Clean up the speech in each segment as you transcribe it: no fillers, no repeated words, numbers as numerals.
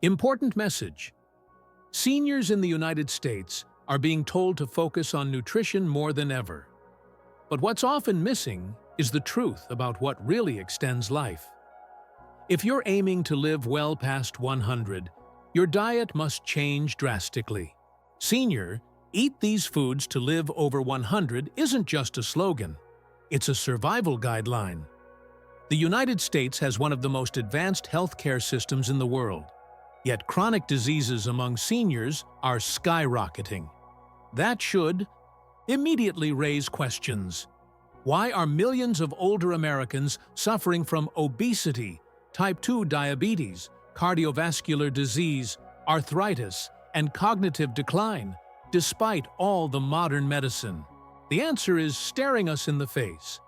Important message. Seniors in the United States are being told to focus on nutrition more than ever. But what's often missing is the truth about what really extends life. If you're aiming to live well past 100, your diet must change drastically. Senior, eat these foods to live over 100 isn't just a slogan. It's a survival guideline. The United States has one of the most advanced healthcare systems in the world. Yet chronic diseases among seniors are skyrocketing. That should immediately raise questions. Why are millions of older Americans suffering from obesity, type 2 diabetes, cardiovascular disease, arthritis, and cognitive decline, despite all the modern medicine? The answer is staring us in the face.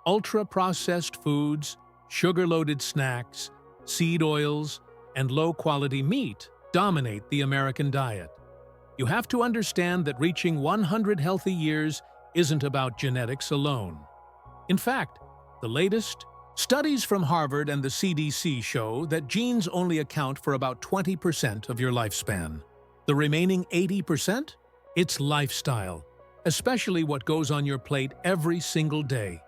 Ultra-processed foods, sugar-loaded snacks, seed oils, and low-quality meat dominate the American diet. You have to understand that reaching 100 healthy years isn't about genetics alone. In fact, the latest studies from Harvard and the CDC show that genes only account for about 20% of your lifespan. The remaining 80%? It's lifestyle, especially what goes on your plate every single day.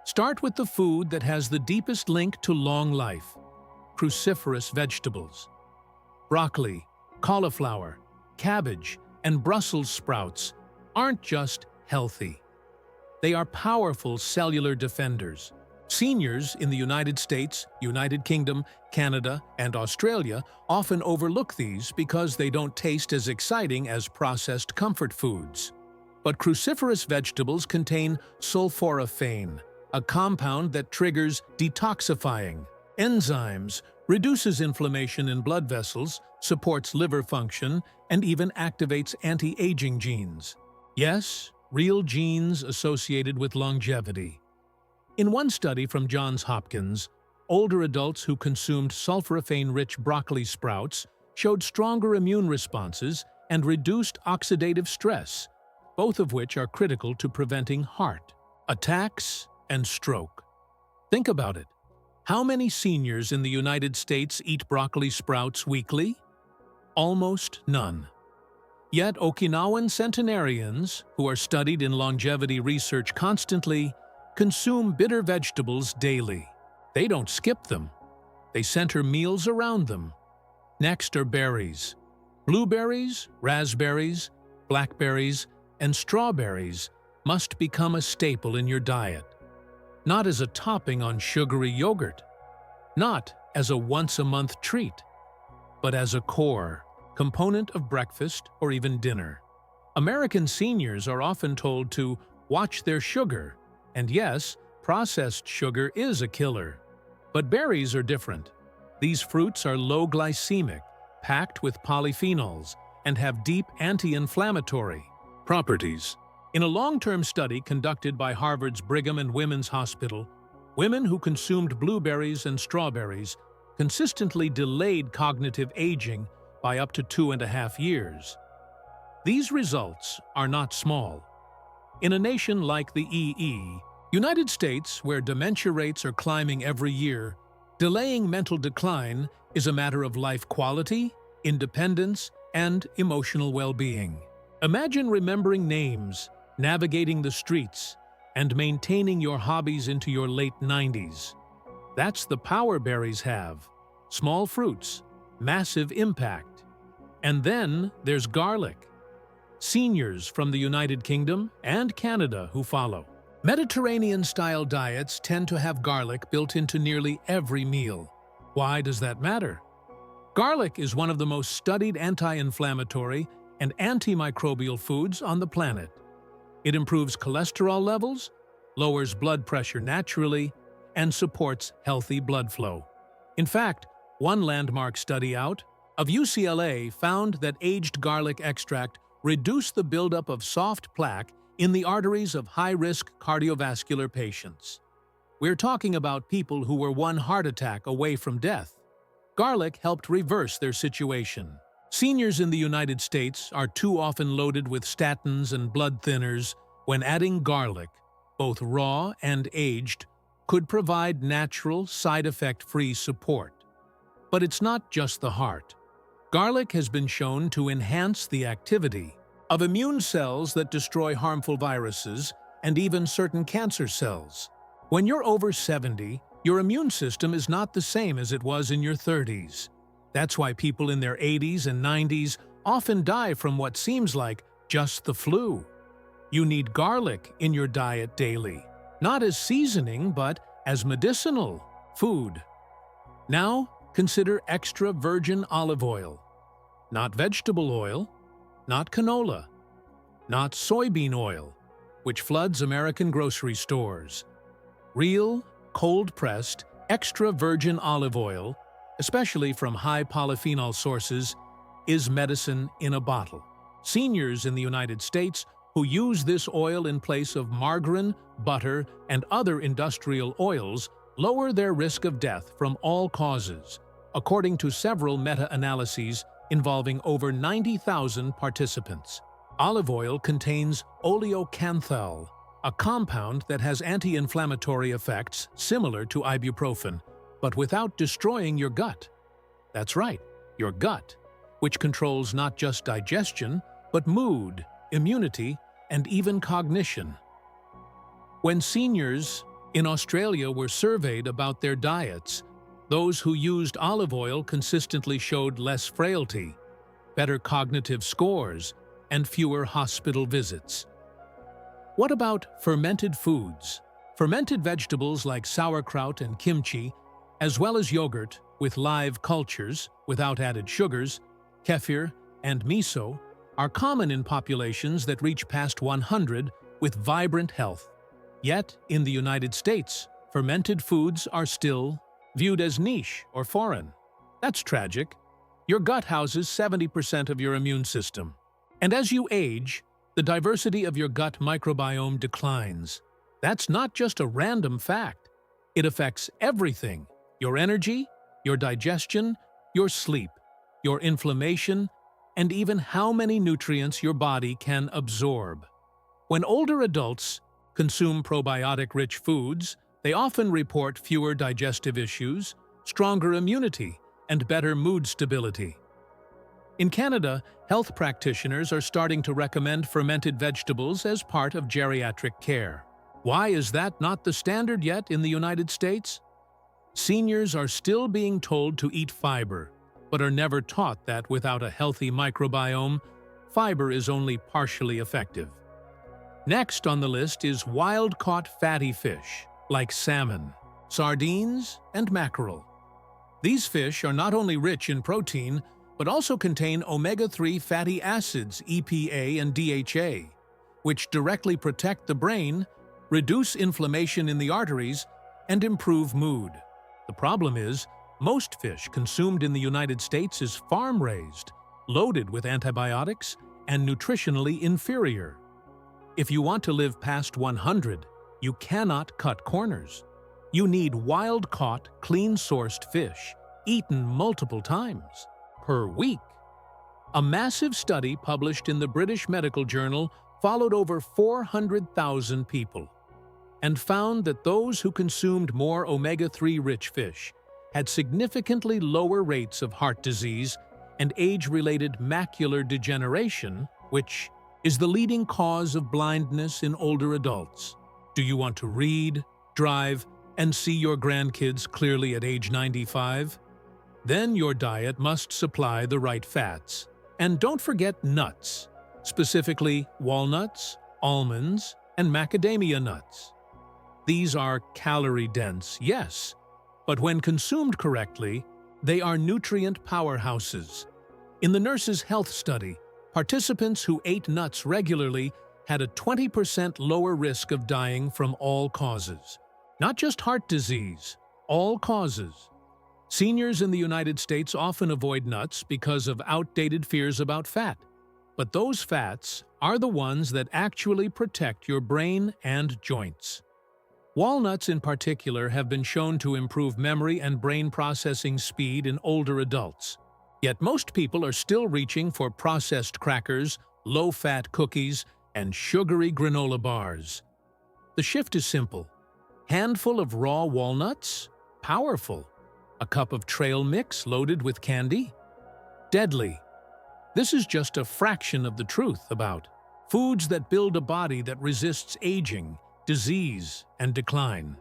Start with the food that has the deepest link to long life: cruciferous vegetables. Broccoli, cauliflower, cabbage, and Brussels sprouts aren't just healthy. They are powerful cellular defenders. Seniors in the United States, United Kingdom, Canada, and Australia often overlook these because they don't taste as exciting as processed comfort foods. But cruciferous vegetables contain sulforaphane, a compound that triggers detoxifying enzymes, reduces inflammation in blood vessels, supports liver function, and even activates anti-aging genes. Yes, real genes associated with longevity. In one study from Johns Hopkins, older adults who consumed sulforaphane-rich broccoli sprouts showed stronger immune responses and reduced oxidative stress, both of which are critical to preventing heart attacks and stroke. Think about it. How many seniors in the United States eat broccoli sprouts weekly? Almost none. Yet Okinawan centenarians, who are studied in longevity research constantly, consume bitter vegetables daily. They don't skip them. They center meals around them. Next are berries. Blueberries, raspberries, blackberries, and strawberries must become a staple in your diet. Not as a topping on sugary yogurt. Not as a once-a-month treat. But as a core component of breakfast or even dinner. American seniors are often told to watch their sugar. And yes, processed sugar is a killer. But berries are different. These fruits are low glycemic, packed with polyphenols, and have deep anti-inflammatory properties. In a long-term study conducted by Harvard's Brigham and Women's Hospital, women who consumed blueberries and strawberries consistently delayed cognitive aging by up to 2.5 years. These results are not small. In a nation like the United States, where dementia rates are climbing every year, delaying mental decline is a matter of life quality, independence, and emotional well-being. Imagine remembering names, navigating the streets, and maintaining your hobbies into your late 90s. That's the power berries have. Small fruits, massive impact. And then there's garlic. Seniors from the United Kingdom and Canada who follow. Mediterranean-style diets tend to have garlic built into nearly every meal. Why does that matter? Garlic is one of the most studied anti-inflammatory and antimicrobial foods on the planet. It improves cholesterol levels, lowers blood pressure naturally, and supports healthy blood flow. In fact, one landmark study out of UCLA found that aged garlic extract reduced the buildup of soft plaque in the arteries of high-risk cardiovascular patients. We're talking about people who were one heart attack away from death. Garlic helped reverse their situation. Seniors in the United States are too often loaded with statins and blood thinners when adding garlic, both raw and aged, could provide natural, side-effect-free support. But it's not just the heart. Garlic has been shown to enhance the activity of immune cells that destroy harmful viruses and even certain cancer cells. When you're over 70, your immune system is not the same as it was in your 30s. That's why people in their 80s and 90s often die from what seems like just the flu. You need garlic in your diet daily, not as seasoning but as medicinal food. Now, consider extra virgin olive oil. Not vegetable oil, not canola, not soybean oil, which floods American grocery stores. Real, cold-pressed, extra virgin olive oil, especially from high polyphenol sources, is medicine in a bottle. Seniors in the United States who use this oil in place of margarine, butter, and other industrial oils lower their risk of death from all causes, according to several meta-analyses involving over 90,000 participants. Olive oil contains oleocanthal, a compound that has anti-inflammatory effects similar to ibuprofen, but without destroying your gut. That's right, your gut, which controls not just digestion, but mood, immunity, and even cognition. When seniors in Australia were surveyed about their diets, those who used olive oil consistently showed less frailty, better cognitive scores, and fewer hospital visits. What about fermented foods? Fermented vegetables like sauerkraut and kimchi, as well as yogurt with live cultures without added sugars, kefir, and miso, are common in populations that reach past 100 with vibrant health. Yet, in the United States, fermented foods are still viewed as niche or foreign. That's tragic. Your gut houses 70% of your immune system. And as you age, the diversity of your gut microbiome declines. That's not just a random fact. It affects everything: your energy, your digestion, your sleep, your inflammation, and even how many nutrients your body can absorb. When older adults consume probiotic-rich foods, they often report fewer digestive issues, stronger immunity, and better mood stability. In Canada, health practitioners are starting to recommend fermented vegetables as part of geriatric care. Why is that not the standard yet in the United States? Seniors are still being told to eat fiber, but are never taught that without a healthy microbiome, fiber is only partially effective. Next on the list is wild-caught fatty fish, like salmon, sardines, and mackerel. These fish are not only rich in protein, but also contain omega-3 fatty acids, EPA and DHA, which directly protect the brain, reduce inflammation in the arteries, and improve mood. The problem is, most fish consumed in the United States is farm-raised, loaded with antibiotics, and nutritionally inferior. If you want to live past 100, you cannot cut corners. You need wild-caught, clean-sourced fish, eaten multiple times per week. A massive study published in the British Medical Journal followed over 400,000 people and found that those who consumed more omega-3 rich fish had significantly lower rates of heart disease and age-related macular degeneration, which is the leading cause of blindness in older adults. Do you want to read, drive, and see your grandkids clearly at age 95? Then your diet must supply the right fats. And don't forget nuts, specifically walnuts, almonds, and macadamia nuts. These are calorie-dense, yes, but when consumed correctly, they are nutrient powerhouses. In the Nurses' Health Study, participants who ate nuts regularly had a 20% lower risk of dying from all causes. Not just heart disease, all causes. Seniors in the United States often avoid nuts because of outdated fears about fat. But those fats are the ones that actually protect your brain and joints. Walnuts in particular have been shown to improve memory and brain processing speed in older adults. Yet most people are still reaching for processed crackers, low-fat cookies, and sugary granola bars. The shift is simple. Handful of raw walnuts? Powerful. A cup of trail mix loaded with candy? Deadly. This is just a fraction of the truth about foods that build a body that resists aging, disease, and decline.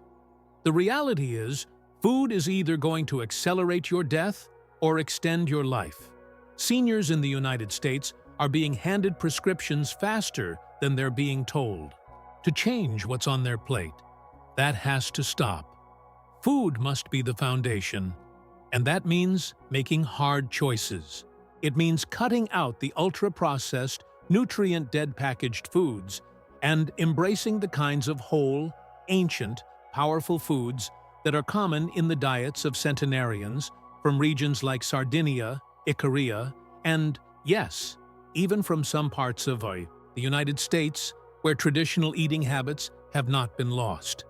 The reality is, food is either going to accelerate your death or extend your life. Seniors in the United States are being handed prescriptions faster than they're being told to change what's on their plate. That has to stop. Food must be the foundation, and that means making hard choices. It means cutting out the ultra-processed, nutrient-dead packaged foods and embracing the kinds of whole, ancient, powerful foods that are common in the diets of centenarians from regions like Sardinia, Icaria, and, yes, even from some parts of the United States where traditional eating habits have not been lost.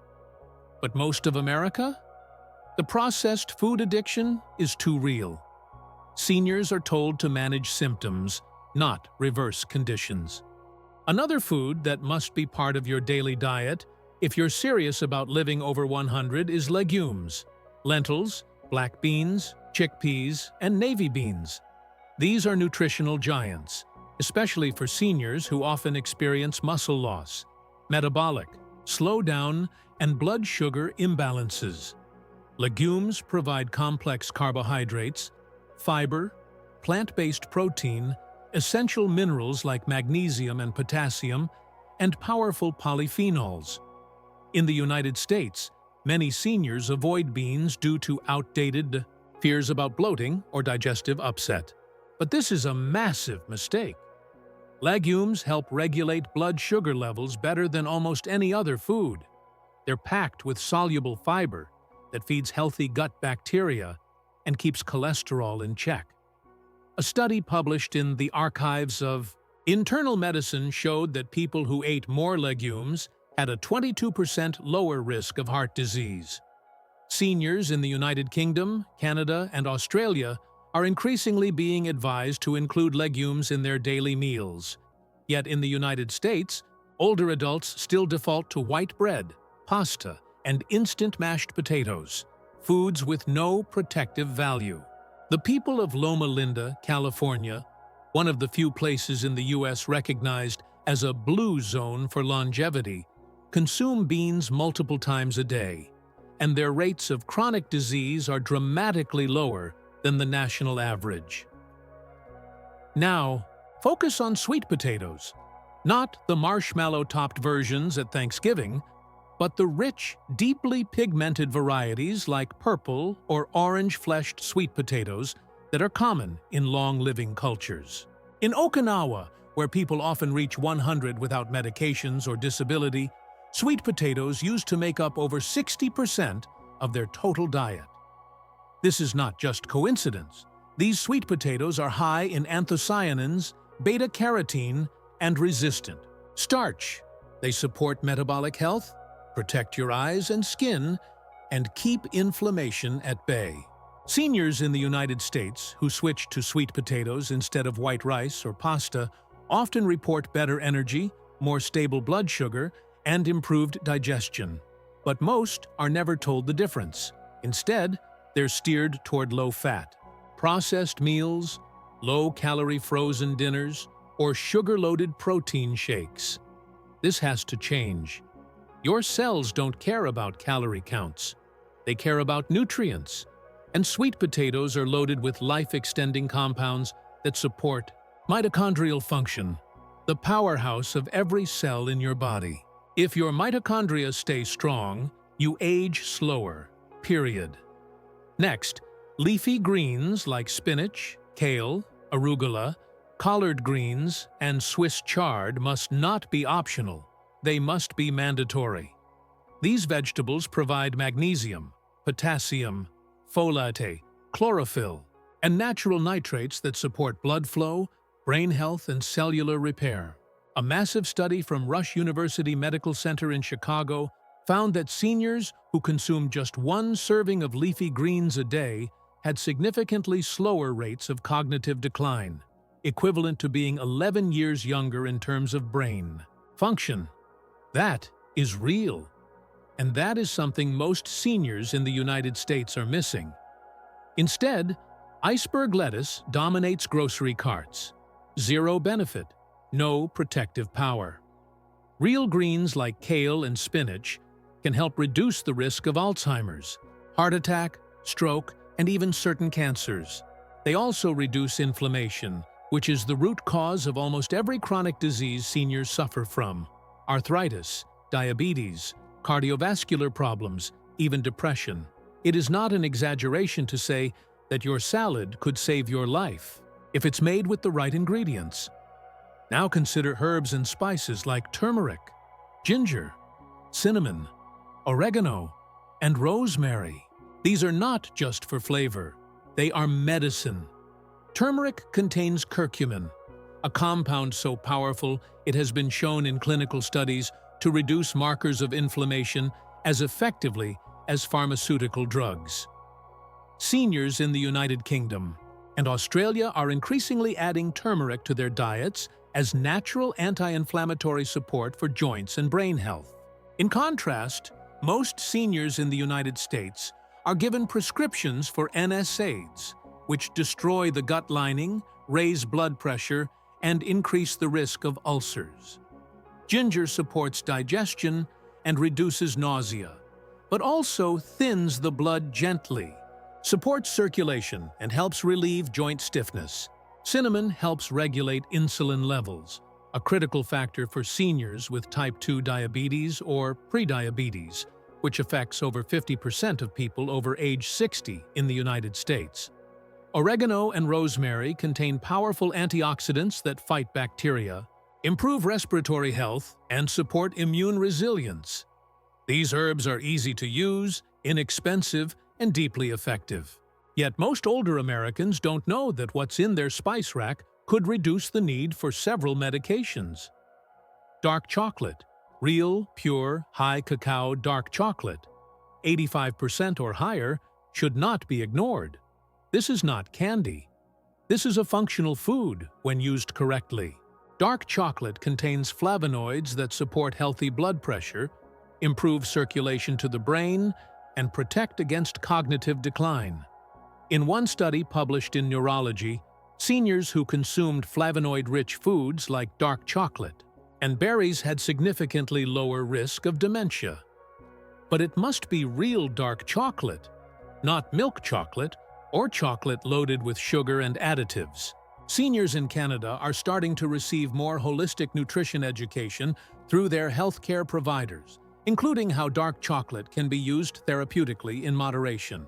But most of America? The processed food addiction is too real. Seniors are told to manage symptoms, not reverse conditions. Another food that must be part of your daily diet if you're serious about living over 100 is legumes, lentils, black beans, chickpeas, and navy beans. These are nutritional giants, especially for seniors who often experience muscle loss, metabolic, slowdown, and blood sugar imbalances. Legumes provide complex carbohydrates, fiber, plant-based protein, essential minerals like magnesium and potassium, and powerful polyphenols. In the United States, many seniors avoid beans due to outdated fears about bloating or digestive upset. But this is a massive mistake. Legumes help regulate blood sugar levels better than almost any other food. They're packed with soluble fiber that feeds healthy gut bacteria and keeps cholesterol in check. A study published in the Archives of Internal Medicine showed that people who ate more legumes had a 22% lower risk of heart disease. Seniors in the United Kingdom, Canada, and Australia are increasingly being advised to include legumes in their daily meals. Yet in the United States, older adults still default to white bread, pasta, and instant mashed potatoes, foods with no protective value. The people of Loma Linda, California, one of the few places in the U.S. recognized as a blue zone for longevity, consume beans multiple times a day, and their rates of chronic disease are dramatically lower than the national average. Now, focus on sweet potatoes, not the marshmallow-topped versions at Thanksgiving, but the rich, deeply pigmented varieties like purple or orange-fleshed sweet potatoes that are common in long-living cultures. In Okinawa, where people often reach 100 without medications or disability, sweet potatoes used to make up over 60% of their total diet. This is not just coincidence. These sweet potatoes are high in anthocyanins, beta-carotene, and resistant starch. They support metabolic health, protect your eyes and skin, and keep inflammation at bay. Seniors in the United States who switch to sweet potatoes instead of white rice or pasta often report better energy, more stable blood sugar, and improved digestion. But most are never told the difference. Instead, they're steered toward low-fat, processed meals, low-calorie frozen dinners, or sugar-loaded protein shakes. This has to change. Your cells don't care about calorie counts. They care about nutrients. And sweet potatoes are loaded with life-extending compounds that support mitochondrial function, the powerhouse of every cell in your body. If your mitochondria stay strong, you age slower, period. Next, leafy greens like spinach, kale, arugula, collard greens, and Swiss chard must not be optional. They must be mandatory. These vegetables provide magnesium, potassium, folate, chlorophyll, and natural nitrates that support blood flow, brain health, and cellular repair. A massive study from Rush University Medical Center in Chicago found that seniors who consumed just one serving of leafy greens a day had significantly slower rates of cognitive decline, equivalent to being 11 years younger in terms of brain function. That is real. And that is something most seniors in the United States are missing. Instead, Iceberg lettuce dominates grocery carts. Zero benefit, no protective power. Real greens like kale and spinach can help reduce the risk of Alzheimer's, heart attack, stroke, and even certain cancers. They also reduce inflammation, which is the root cause of almost every chronic disease seniors suffer from: arthritis, diabetes, cardiovascular problems, even depression. It is not an exaggeration to say that your salad could save your life if it's made with the right ingredients. Now consider herbs and spices like turmeric, ginger, cinnamon, oregano, and rosemary. These are not just for flavor, they are medicine. Turmeric contains curcumin, a compound so powerful it has been shown in clinical studies to reduce markers of inflammation as effectively as pharmaceutical drugs. Seniors in the United Kingdom and Australia are increasingly adding turmeric to their diets as natural anti-inflammatory support for joints and brain health. In contrast, most seniors in the United States are given prescriptions for NSAIDs, which destroy the gut lining, raise blood pressure, and increase the risk of ulcers. Ginger supports digestion and reduces nausea, but also thins the blood gently, supports circulation, and helps relieve joint stiffness. Cinnamon helps regulate insulin levels, a critical factor for seniors with type 2 diabetes or prediabetes, which affects over 50% of people over age 60 in the United States. Oregano and rosemary contain powerful antioxidants that fight bacteria, improve respiratory health, and support immune resilience. These herbs are easy to use, inexpensive, and deeply effective. Yet most older Americans don't know that what's in their spice rack could reduce the need for several medications. Dark chocolate, real, pure, high cacao dark chocolate, 85% or higher, should not be ignored. This is not candy. This is a functional food when used correctly. Dark chocolate contains flavonoids that support healthy blood pressure, improve circulation to the brain, and protect against cognitive decline. In one study published in Neurology, seniors who consumed flavonoid-rich foods like dark chocolate and berries had significantly lower risk of dementia. But it must be real dark chocolate, not milk chocolate or chocolate loaded with sugar and additives. Seniors in Canada are starting to receive more holistic nutrition education through their healthcare providers, including how dark chocolate can be used therapeutically in moderation.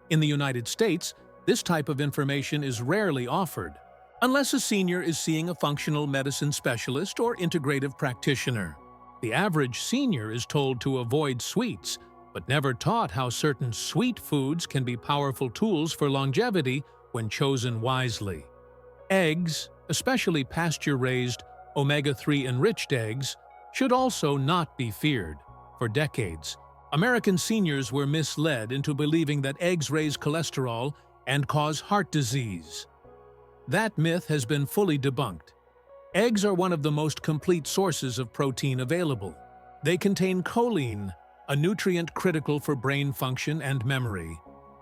In the United States, this type of information is rarely offered, unless a senior is seeing a functional medicine specialist or integrative practitioner. The average senior is told to avoid sweets, but never taught how certain sweet foods can be powerful tools for longevity when chosen wisely. Eggs, especially pasture-raised, omega-3 enriched eggs, should also not be feared. For decades, American seniors were misled into believing that eggs raise cholesterol and cause heart disease. That myth has been fully debunked. Eggs are one of the most complete sources of protein available. They contain choline, a nutrient critical for brain function and memory,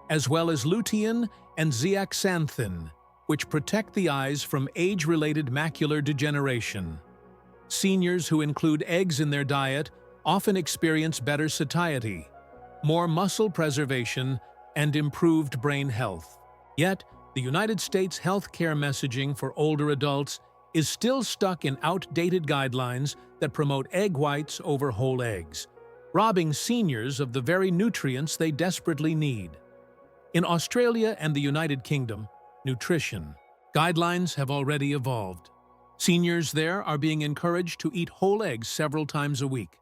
as well as lutein and zeaxanthin, which protect the eyes from age-related macular degeneration. Seniors who include eggs in their diet often experience better satiety, more muscle preservation, and improved brain health. Yet, the United States healthcare messaging for older adults is still stuck in outdated guidelines that promote egg whites over whole eggs, robbing seniors of the very nutrients they desperately need. In Australia and the United Kingdom, nutrition guidelines have already evolved. Seniors there are being encouraged to eat whole eggs several times a week.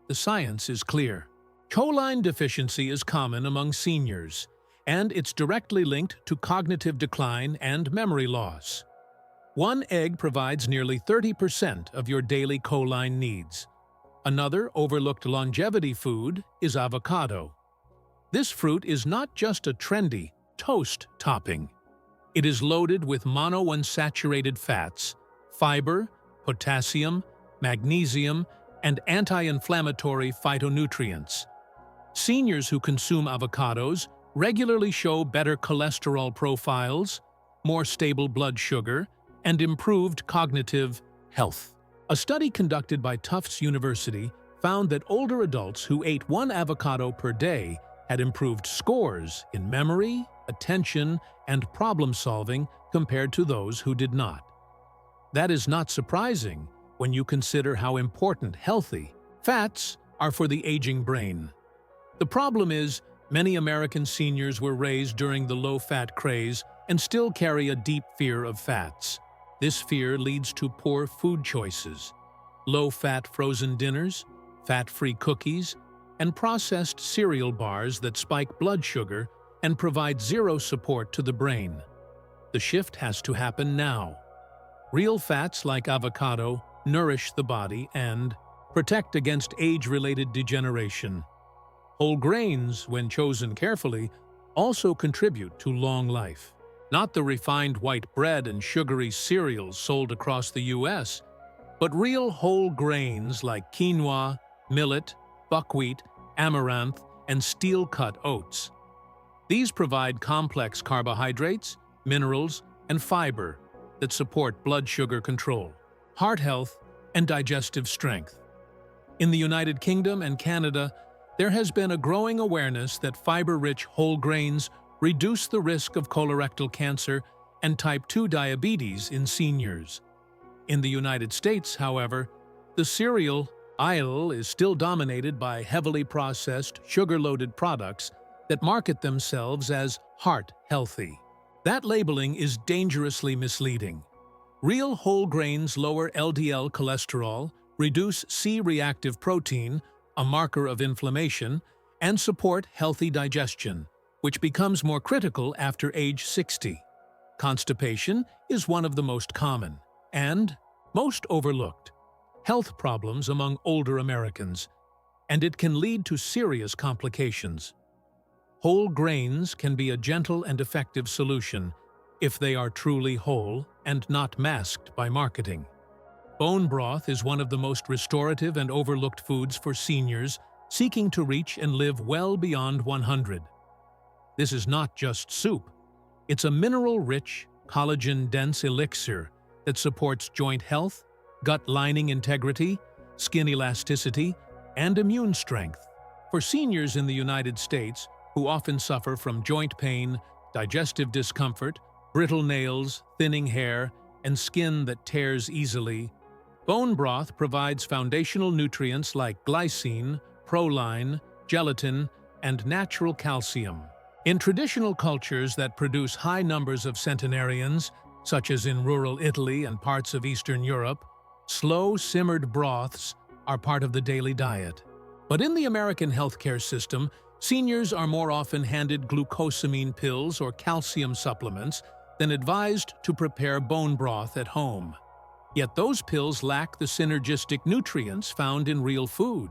The science is clear. Choline deficiency is common among seniors, and it's directly linked to cognitive decline and memory loss. One egg provides nearly 30% of your daily choline needs. Another overlooked longevity food is avocado. This fruit is not just a trendy toast topping. It is loaded with monounsaturated fats, fiber, potassium, magnesium, and anti-inflammatory phytonutrients. Seniors who consume avocados regularly show better cholesterol profiles, more stable blood sugar, and improved cognitive health. A study conducted by Tufts University found that older adults who ate one avocado per day had improved scores in memory, attention, and problem-solving compared to those who did not. That is not surprising when you consider how important healthy fats are for the aging brain. The problem is, many American seniors were raised during the low-fat craze and still carry a deep fear of fats. This fear leads to poor food choices, low-fat frozen dinners, fat-free cookies, and processed cereal bars that spike blood sugar and provide zero support to the brain. The shift has to happen now. Real fats like avocado nourish the body and protect against age-related degeneration. Whole grains, when chosen carefully, also contribute to long life. Not the refined white bread and sugary cereals sold across the U.S., but real whole grains like quinoa, millet, buckwheat, amaranth, and steel-cut oats. These provide complex carbohydrates, minerals, and fiber that support blood sugar control, heart health, and digestive strength. In the United Kingdom and Canada, there has been a growing awareness that fiber-rich whole grains reduce the risk of colorectal cancer and type 2 diabetes in seniors. In the United States, however, the cereal aisle is still dominated by heavily processed, sugar-loaded products that market themselves as heart-healthy. That labeling is dangerously misleading. Real whole grains lower LDL cholesterol, reduce C-reactive protein, a marker of inflammation, and support healthy digestion, which becomes more critical after age 60. Constipation is one of the most common and most overlooked health problems among older Americans, and it can lead to serious complications. Whole grains can be a gentle and effective solution if they are truly whole and not masked by marketing. Bone broth is one of the most restorative and overlooked foods for seniors seeking to reach and live well beyond 100. This is not just soup. It's a mineral-rich, collagen-dense elixir that supports joint health, gut lining integrity, skin elasticity, and immune strength. For seniors in the United States who often suffer from joint pain, digestive discomfort, brittle nails, thinning hair, and skin that tears easily, bone broth provides foundational nutrients like glycine, proline, gelatin, and natural calcium. In traditional cultures that produce high numbers of centenarians, such as in rural Italy and parts of Eastern Europe, slow simmered broths are part of the daily diet. But in the American healthcare system, seniors are more often handed glucosamine pills or calcium supplements than advised to prepare bone broth at home. Yet those pills lack the synergistic nutrients found in real food.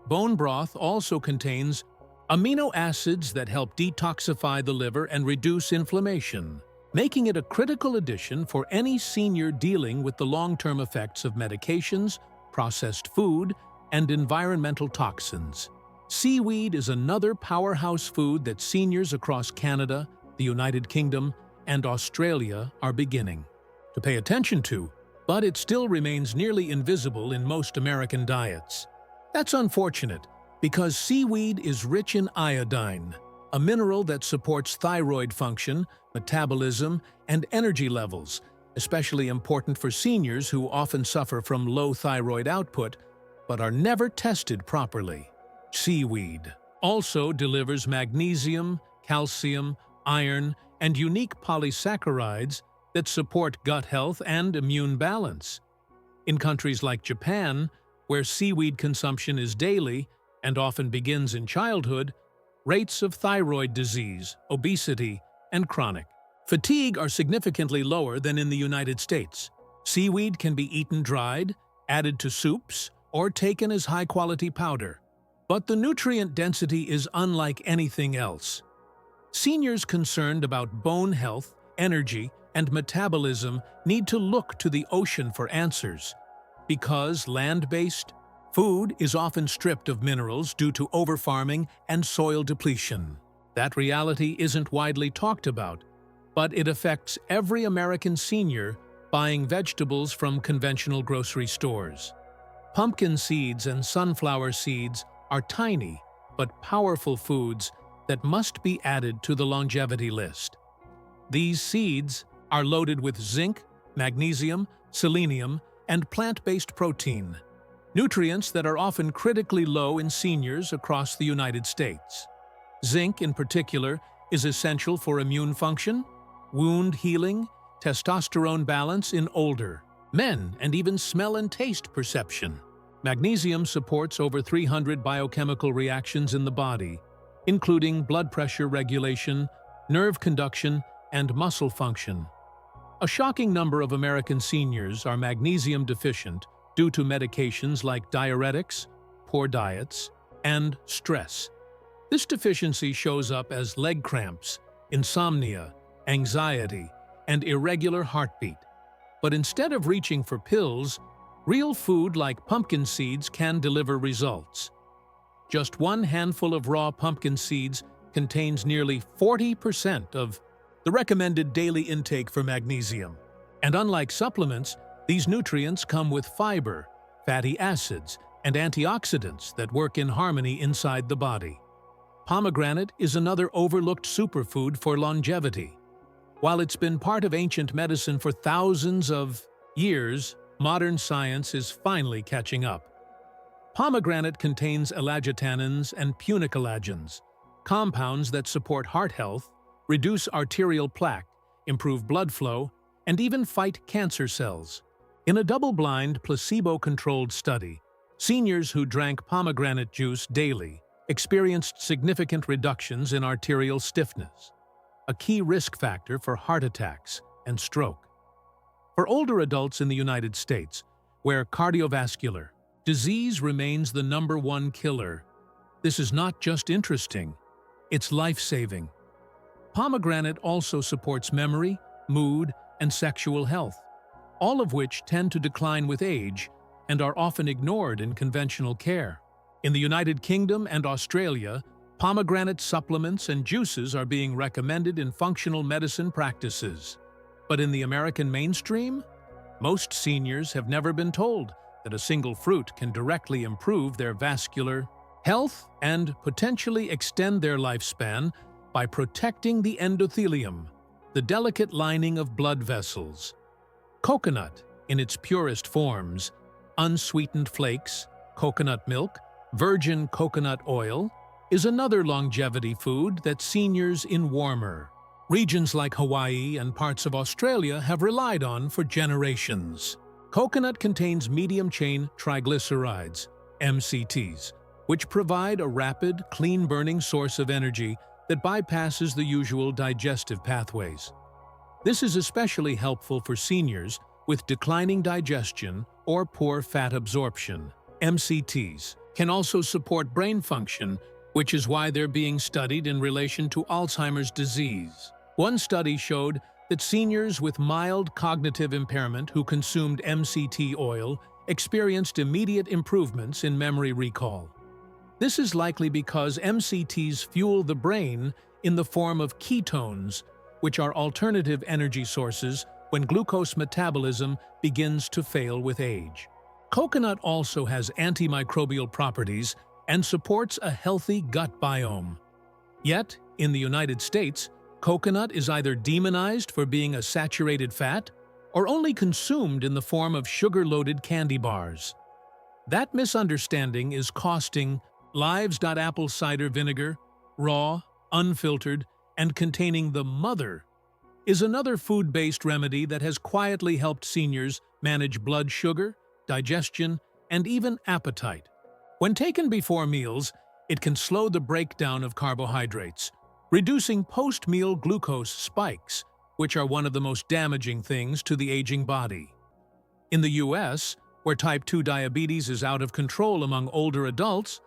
Bone broth also contains amino acids that help detoxify the liver and reduce inflammation, making it a critical addition for any senior dealing with the long-term effects of medications, processed food, and environmental toxins. Seaweed is another powerhouse food that seniors across Canada, the United Kingdom, and Australia are beginning to pay attention to, but it still remains nearly invisible in most American diets. That's unfortunate, because seaweed is rich in iodine, a mineral that supports thyroid function, metabolism, and energy levels, especially important for seniors who often suffer from low thyroid output but are never tested properly. Seaweed also delivers magnesium, calcium, iron, and unique polysaccharides that support gut health and immune balance. In countries like Japan, where seaweed consumption is daily and often begins in childhood, rates of thyroid disease, obesity, and chronic fatigue are significantly lower than in the United States. Seaweed can be eaten dried, added to soups, or taken as high-quality powder. But the nutrient density is unlike anything else. Seniors concerned about bone health, energy, and metabolism need to look to the ocean for answers, because land-based food is often stripped of minerals due to overfarming and soil depletion. That reality isn't widely talked about, but it affects every American senior buying vegetables from conventional grocery stores. Pumpkin seeds and sunflower seeds are tiny but powerful foods that must be added to the longevity list. These seeds are loaded with zinc, magnesium, selenium, and plant-based protein, nutrients that are often critically low in seniors across the United States. Zinc, in particular, is essential for immune function, wound healing, testosterone balance in older men, and even smell and taste perception. Magnesium supports over 300 biochemical reactions in the body, including blood pressure regulation, nerve conduction, and muscle function. A shocking number of American seniors are magnesium deficient due to medications like diuretics, poor diets, and stress. This deficiency shows up as leg cramps, insomnia, anxiety, and irregular heartbeat. But instead of reaching for pills, real food like pumpkin seeds can deliver results. Just one handful of raw pumpkin seeds contains nearly 40% of the recommended daily intake for magnesium. And unlike supplements, these nutrients come with fiber, fatty acids, and antioxidants that work in harmony inside the body. Pomegranate is another overlooked superfood for longevity. While it's been part of ancient medicine for thousands of years, modern science is finally catching up. Pomegranate contains elagitannins and punicolagens, compounds that support heart health, reduce arterial plaque, improve blood flow, and even fight cancer cells. In a double-blind, placebo-controlled study, seniors who drank pomegranate juice daily experienced significant reductions in arterial stiffness, a key risk factor for heart attacks and stroke. For older adults in the United States, where cardiovascular disease remains the #1 killer, this is not just interesting, it's life-saving. Pomegranate also supports memory, mood, and sexual health, all of which tend to decline with age and are often ignored in conventional care. In the United Kingdom and Australia, pomegranate supplements and juices are being recommended in functional medicine practices. But in the American mainstream, most seniors have never been told that a single fruit can directly improve their vascular health and potentially extend their lifespan by protecting the endothelium, the delicate lining of blood vessels. Coconut, in its purest forms, unsweetened flakes, coconut milk, virgin coconut oil, is another longevity food that seniors in warmer regions like Hawaii and parts of Australia have relied on for generations. Coconut contains medium-chain triglycerides, MCTs, which provide a rapid, clean-burning source of energy that bypasses the usual digestive pathways. This is especially helpful for seniors with declining digestion or poor fat absorption. MCTs can also support brain function, which is why they're being studied in relation to Alzheimer's disease. One study showed that seniors with mild cognitive impairment who consumed MCT oil experienced immediate improvements in memory recall. This is likely because MCTs fuel the brain in the form of ketones, which are alternative energy sources when glucose metabolism begins to fail with age. Coconut also has antimicrobial properties and supports a healthy gut biome. Yet, in the United States, coconut is either demonized for being a saturated fat or only consumed in the form of sugar-loaded candy bars. That misunderstanding is costing lives. Apple cider vinegar, raw, unfiltered, and containing the mother, is another food-based remedy that has quietly helped seniors manage blood sugar, digestion, and even appetite. When taken before meals, it can slow the breakdown of carbohydrates, reducing post-meal glucose spikes, which are one of the most damaging things to the aging body. In the US, where type 2 diabetes is out of control among older adults,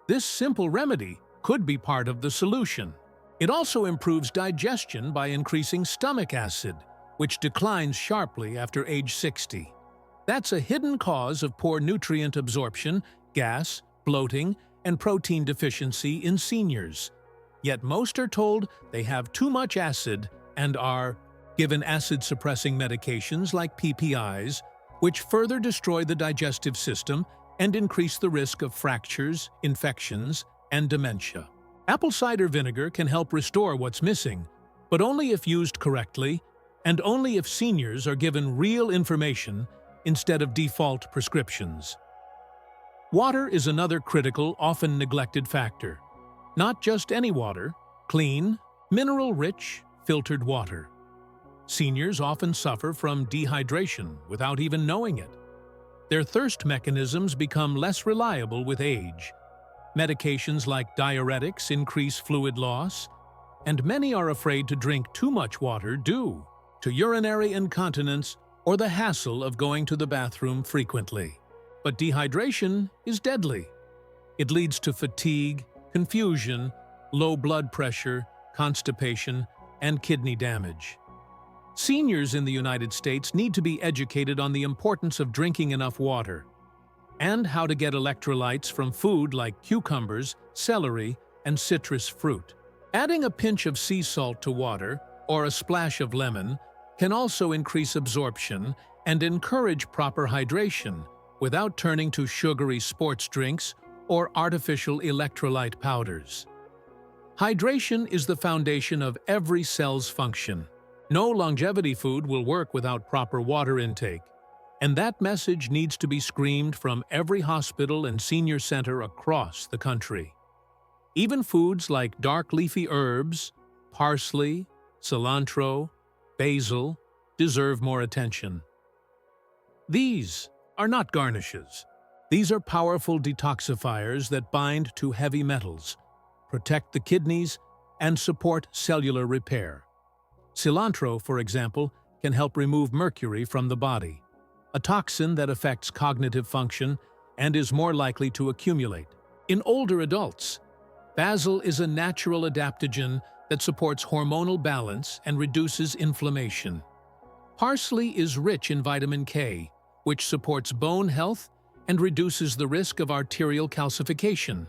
this simple remedy could be part of the solution. It also improves digestion by increasing stomach acid, which declines sharply after age 60. That's a hidden cause of poor nutrient absorption, gas, bloating, and protein deficiency in seniors. Yet most are told they have too much acid and are given acid-suppressing medications like PPIs, which further destroy the digestive system and increase the risk of fractures, infections, and dementia. Apple cider vinegar can help restore what's missing, but only if used correctly and only if seniors are given real information instead of default prescriptions. Water is another critical, often neglected factor. Not just any water, clean, mineral-rich, filtered water. Seniors often suffer from dehydration without even knowing it. Their thirst mechanisms become less reliable with age. Medications like diuretics increase fluid loss, and many are afraid to drink too much water due to urinary incontinence or the hassle of going to the bathroom frequently. But dehydration is deadly. It leads to fatigue, confusion, low blood pressure, constipation, and kidney damage. Seniors in the United States need to be educated on the importance of drinking enough water and how to get electrolytes from food like cucumbers, celery, and citrus fruit. Adding a pinch of sea salt to water or a splash of lemon can also increase absorption and encourage proper hydration without turning to sugary sports drinks or artificial electrolyte powders. Hydration is the foundation of every cell's function. No longevity food will work without proper water intake, and that message needs to be screamed from every hospital and senior center across the country. Even foods like dark leafy herbs, parsley, cilantro, basil deserve more attention. These are not garnishes. These are powerful detoxifiers that bind to heavy metals, protect the kidneys, and support cellular repair. Cilantro, for example, can help remove mercury from the body, a toxin that affects cognitive function and is more likely to accumulate. In older adults, basil is a natural adaptogen that supports hormonal balance and reduces inflammation. Parsley is rich in vitamin K, which supports bone health and reduces the risk of arterial calcification,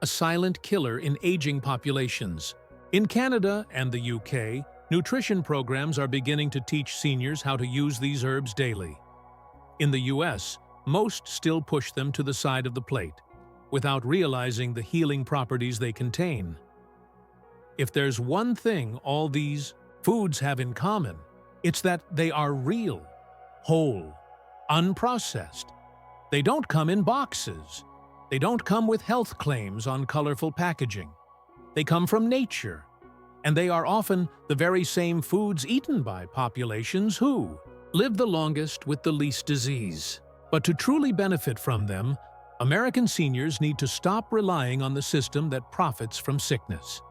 a silent killer in aging populations. In Canada and the UK, nutrition programs are beginning to teach seniors how to use these herbs daily. In the US, most still push them to the side of the plate, without realizing the healing properties they contain. If there's one thing all these foods have in common, it's that they are real, whole, unprocessed. They don't come in boxes. They don't come with health claims on colorful packaging. They come from nature, and they are often the very same foods eaten by populations who live the longest with the least disease. But to truly benefit from them, American seniors need to stop relying on the system that profits from sickness.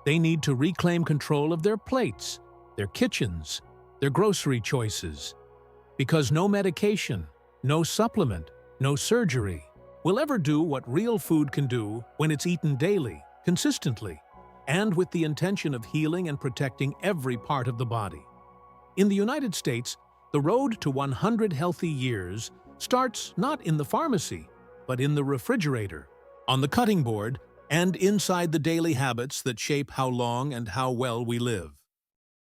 They need to reclaim control of their plates, their kitchens, their grocery choices. Because no medication, no supplement, no surgery will ever do what real food can do when it's eaten daily, consistently, and with the intention of healing and protecting every part of the body. In the United States, the road to 100 healthy years starts not in the pharmacy, but in the refrigerator, on the cutting board, and inside the daily habits that shape how long and how well we live.